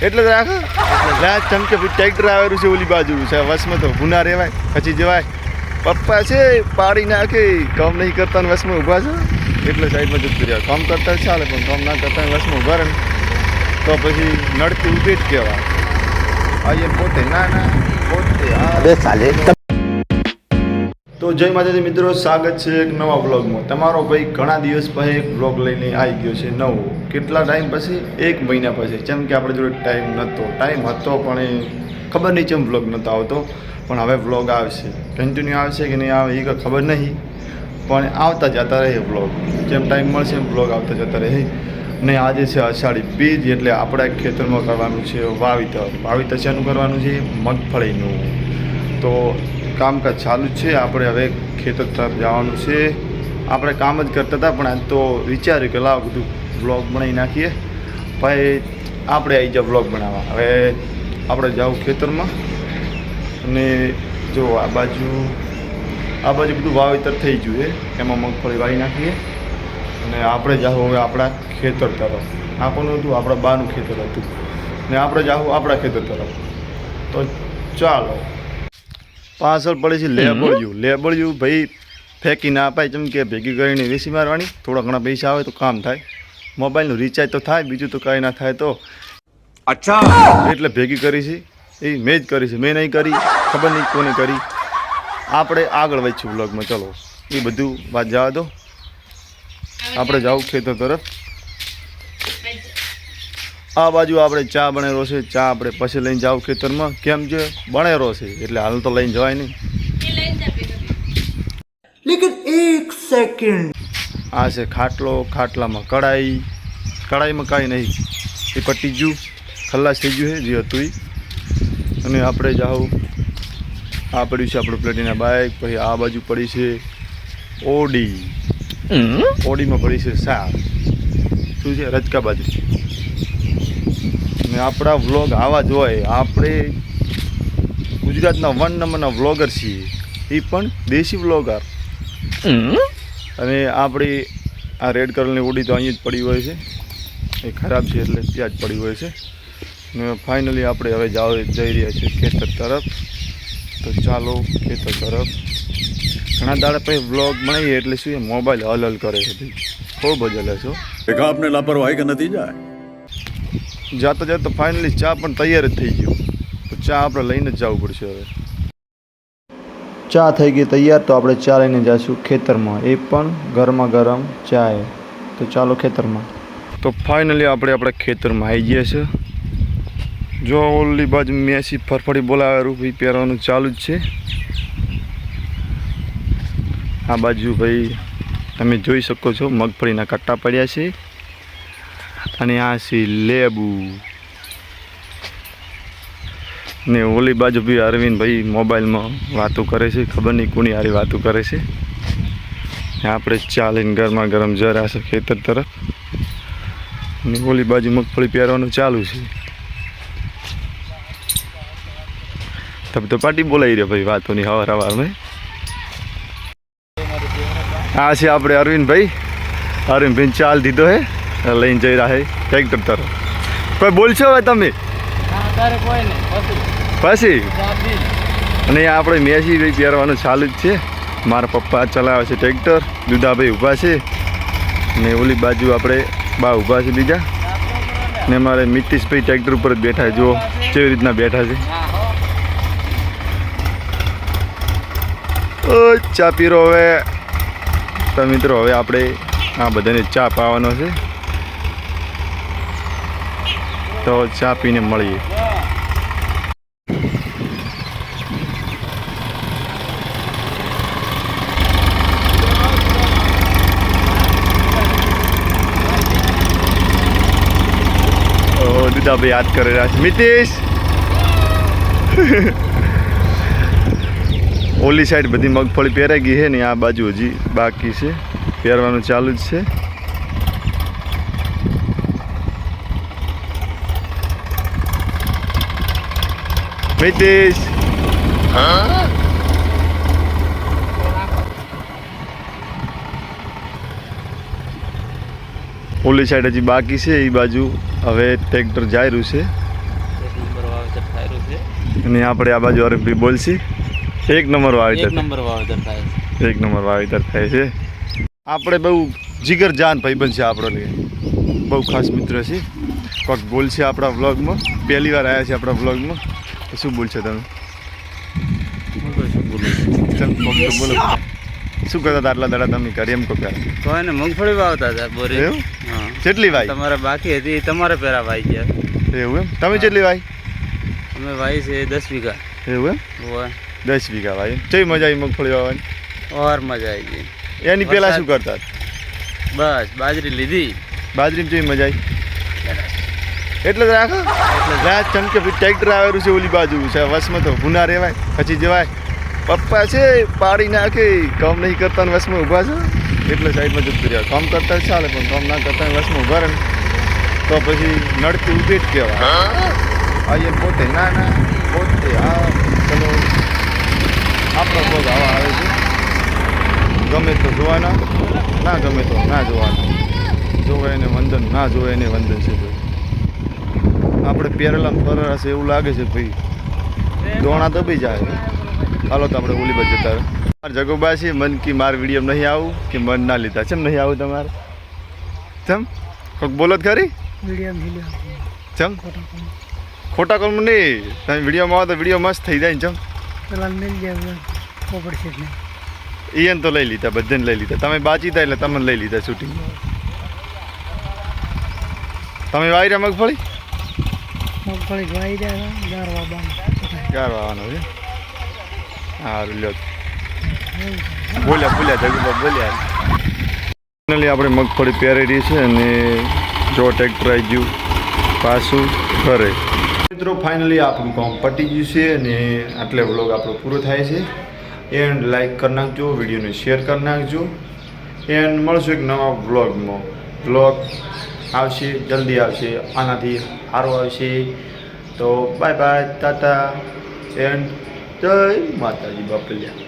એટલે જ રાખો રાત ચમકે ટ્રેક્ટર આવેલું છે ઓલી બાજુ છે વસમાં તો ભૂના રહેવાય પછી જવાય પપ્પા છે પાડી નાખે કામ નહીં કરતા વસમાં ઊભા છે એટલે સાઈડમાં જતું રહ્યા કામ કરતા ચાલે પણ કામ ના કરતા વસમાં ઊભા રહે તો પછી નડતી ઊભી જ કહેવાય આ પોતે ના પોતે ચાલે. તો જય માતાજી મિત્રો, સ્વાગત છે એક નવા વ્લોગમાં. તમારો ભાઈ ઘણા દિવસ પછી એક વ્લોગ લઈને આવી ગયો છે નવો. કેટલા ટાઈમ પછી? 1 મહિના પછી. જેમ કે આપણે જોડે ટાઈમ હતો પણ એ ખબર નહીં કેમ વ્લોગ નહોતો આવતો. પણ હવે વ્લોગ આવશે, કન્ટિન્યુ આવશે કે નહીં આવે એ ખબર નહીં, પણ આવતા જતા રહે વ્લોગ. જેમ ટાઈમ મળશે એમ વ્લોગ આવતા જતા રહે. ને આજે છે અષાઢી બીજ, એટલે આપણા ખેતરમાં કરવાનું છે વાવેતર શેનું કરવાનું છે? મગફળીનું. તો કામકાજ ચાલુ જ છે. આપણે હવે ખેતર તરફ જવાનું છે. આપણે કામ જ કરતા હતા પણ આજ તો વિચાર્યું કે લાવ બધું વ્લોગ બનાવી નાખીએ. ભાઈ આપણે આવી જાવ વ્લોગ બનાવવા. હવે આપણે જાવ ખેતરમાં અને જો આ બાજુ બધું વાવેતર થઈ ગયું છે, એમાં મગફળી વાવી નાખીએ અને આપણે જાવું હવે આપણા ખેતર તરફ. આપણું હતું આપણા બાનું ખેતર હતું ને આપણે જાવું આપણા ખેતર તરફ. તો ચાલો. પાછળ પડે છે લેબડિયું ભાઈ ફેંકી ના અપાય. જેમ કે ભેગી કરીને વેસી મારવાની, થોડા ઘણા પૈસા આવે તો કામ થાય. મોબાઈલનું રિચાર્જ તો થાય, બીજું તો કાંઈ ના થાય. તો અચ્છા એટલે ભેગી કરી છે એ મેં જ કરી છે, મેં નહીં કરી, ખબર નહીં કોને કરી. આપણે આગળ વધીશું બ્લોગમાં. ચલો એ બધું વાત જવા દો, આપણે જાવું ખેતર તરફ. આ બાજુ આપણે ચા બનેલો છે, ચા આપણે પછી લઈને જાવ ખેતરમાં. કેમ છે બનેલો છે એટલે હાલ તો લઈને જવાય નહીં. લેકિન એક સેકન્ડ. આ છે ખાટલો, ખાટલામાં કડાઈમાં કાંઈ નહીં, એ પટી ગયું, ખલ્લાસ થઈ ગયું છે જે હતું એ. અને આપણે જાઉં આ પડ્યું છે આપણું પ્લેટિના બાઇક. પછી આ બાજુ પડી છે ઓડીમાં પડી છે સાર, શું છે રજકા બાજુ. ને આપણા વ્લોગ આવા જ હોય. આપણે ગુજરાતના 1 નંબરના વ્લોગર છીએ, એ પણ દેશી વ્લોગર. અને આપણી આ રેડ કલરની ઓડી તો અહીં જ પડી હોય છે, એ ખરાબ છે એટલે ત્યાં જ પડી હોય છે. ને ફાઇનલી આપણે હવે જઈ રહ્યા છીએ ખેતર તરફ. તો ચાલો ખેતર તરફ. ઘણા દાડા પછી વ્લોગ બનાવીએ એટલે શું એ મોબાઈલ હલ કરે છે ભાઈ, ખૂબ જ હલે છો. देखा आपने लापरवाही का नतीजा है. જાતા ફાઇનલી ચા પણ તૈયાર જ થઈ ગયું. તો ચા આપણે લઈને જ જવું પડશે. હવે ચા થઈ ગઈ તૈયાર, તો આપણે ચા લઈને જઈશું ખેતરમાં, એ પણ ગરમા ગરમ ચાય. તો ચાલો ખેતરમાં. તો ફાઇનલી આપણે આપણા ખેતરમાં આવી ગયા છે. જો ઓલી બાજુ મેસી ફરફડી બોલાવેલું ભાઈ પહેરવાનું ચાલુ જ છે. આ બાજુ ભાઈ તમે જોઈ શકો છો મગફળીના કટ્ટા પડ્યા છે. અને આ છે લેબુ. ને ઓલી બાજુ બી અરવિંદભાઈ મોબાઈલમાં વાતો કરે છે, ખબર નહીં કોની હારી વાતો કરે છે. આપણે ચાલીને ગરમા ગરમ જરા છે ખેતર તરફ. ને ઓલી બાજુ મગફળી પહેરવાનું ચાલુ છે. તબ તો પાર્ટી બોલાવી રહ્યો ભાઈ વાતોની હવારમાં. આ છે આપણે અરવિંદભાઈ ચાલ દીધો હે, લઈને જઈ રહ્યા છે ટ્રેક્ટર તરફ. કોઈ બોલશો હવે તમે પછી? અને આપણે મેસી ભાઈ પહેરવાનું ચાલુ જ છે. મારા પપ્પા ચલાવે છે ટ્રેક્ટર, દુધાભાઈ ઊભા છે. ને ઓલી બાજુ આપણે બા ઊભા છે બીજા. ને મારે મિતિશભાઈ ટ્રેક્ટર ઉપર જ બેઠા છે. જુઓ કેવી રીતના બેઠા છે. ચા પીરો હવે. તો મિત્રો હવે આપણે આ બધાને ચા પાવાનો છે. તો ચા પીને મળીએ. દુધાભાઈ યાદ કરી રહ્યા છે. મિતેશ ઓલી સાઈડ બધી મગફળી પહેરાઈ ગઈ છે ને આ બાજુ હજી બાકી છે, પહેરવાનું ચાલુ જ છે. મિતેશ ઓલી સાઈડ હજી બાકી છે. એ બાજુ હવે ટ્રેક્ટર જઈ રહ્યું છે. અને આપણે આ બાજુ અરબી બોલશી એક નંબર વાવેતર વાવેતર થાય છે. એક નંબર વાવેતર થાય છે. આપણે બહુ જીગર જાન ભાઈબંધ છે આપણો લે બહુ ખાસ મિત્ર છે. કોઈક બોલશે આપણા વ્લોગમાં પહેલી વાર આવ્યા છે આપણા વ્લોગમાં તો શું બોલશો તમે? ચમ કોક તો બોલો શું કરતા હતા આટલા દાડા તમે કરી એમ કહો પહેલાં કોઈ ને મગફળી વાવતા હતા બોરી. એવું હા કેટલી વાઈ તમારે બાકી હતી એ તમારે પેરા વાઈ ગયા. એવું એમ તમે કેટલી વાઈ અમે વાઈ છે 10 વીઘા. એવું એમ હોય 10 વીઘા વાઈ કઈ મજા આવી મગફળી વાવવાની? ઓર મજા આવી ગઈ. એની પહેલાં શું કરતા બસ બાજરી લીધી બાજરીમાં કેવી મજા આવી? એટલે જ રાખો રાત ચમકે પછી ટ્રેક્ટર આવેલું છે ઓલી બાજુ છે વસમાં તો ભૂના રહેવાય પછી જવાય. પપ્પા છે પાડી નાખે કામ નહીં કરતા ને વસમાં ઊભા છે એટલે સાઈડમાં જતું રહ્યા. કામ કરતા ચાલે પણ કામ ના કરતા વસમાં ઊભા રહે ને તો પછી નડતી ઊભી જ કહેવાય. આ પોતે ના પોતે હા ચલો આપણો પગ આવા આવે છે. ગમે તો જોવાના ના ગમે તો ના જોવાના. જોવે એને વંદન ના જોવે એને વંદન છે ભાઈ. આપણે પેરેલા ફરરા છે એવું લાગે છે ભાઈ દોણા દબી જાય. હાલો તો આપણે ઓલી બાજુ જતા રહે. જગોબા છે મન કી માર વિડીયો નહીં આવું કે મન ના લીધા ચમ નહીં આવું તમારે? ચમ કોઈક બોલો જ ખરી? ચમ ખોટા કોમ નહીં તમે વિડીયોમાં આવો તો વિડીયો મસ્ત થઈ જાય ને ચમ એને તો લઈ લીધા બધાને લઈ લીધા. તમે બાચી હતા એટલે તમને લઈ લીધા શૂટિંગ. તમે વાઈ રહ્યા મગફળી ગાર વાવવાનો છે. સારું લ્યો બોલ્યા જગુબા બોલ્યા. ફાઇનલી આપણે મગફળી પહેરેલી છે અને જો ટ્રેક્ટર આવી ગયું પાછું ઘરે. મિત્રો ફાઇનલી આપણું કામ પતી ગયું છે અને આટલે વ્લોગ આપણો પૂરો થાય છે. એન્ડ લાઈક કરી નાખજો વિડીયોને શેર કરી નાખજો એન્ડ મળશું એક નવા વ્લોગમાં. વ્લોગ આવશે જલ્દી આવશે આનાથી સારું આવશે. તો બાય બાય ટાટા એન્ડ જય માતાજી બાપલિયા.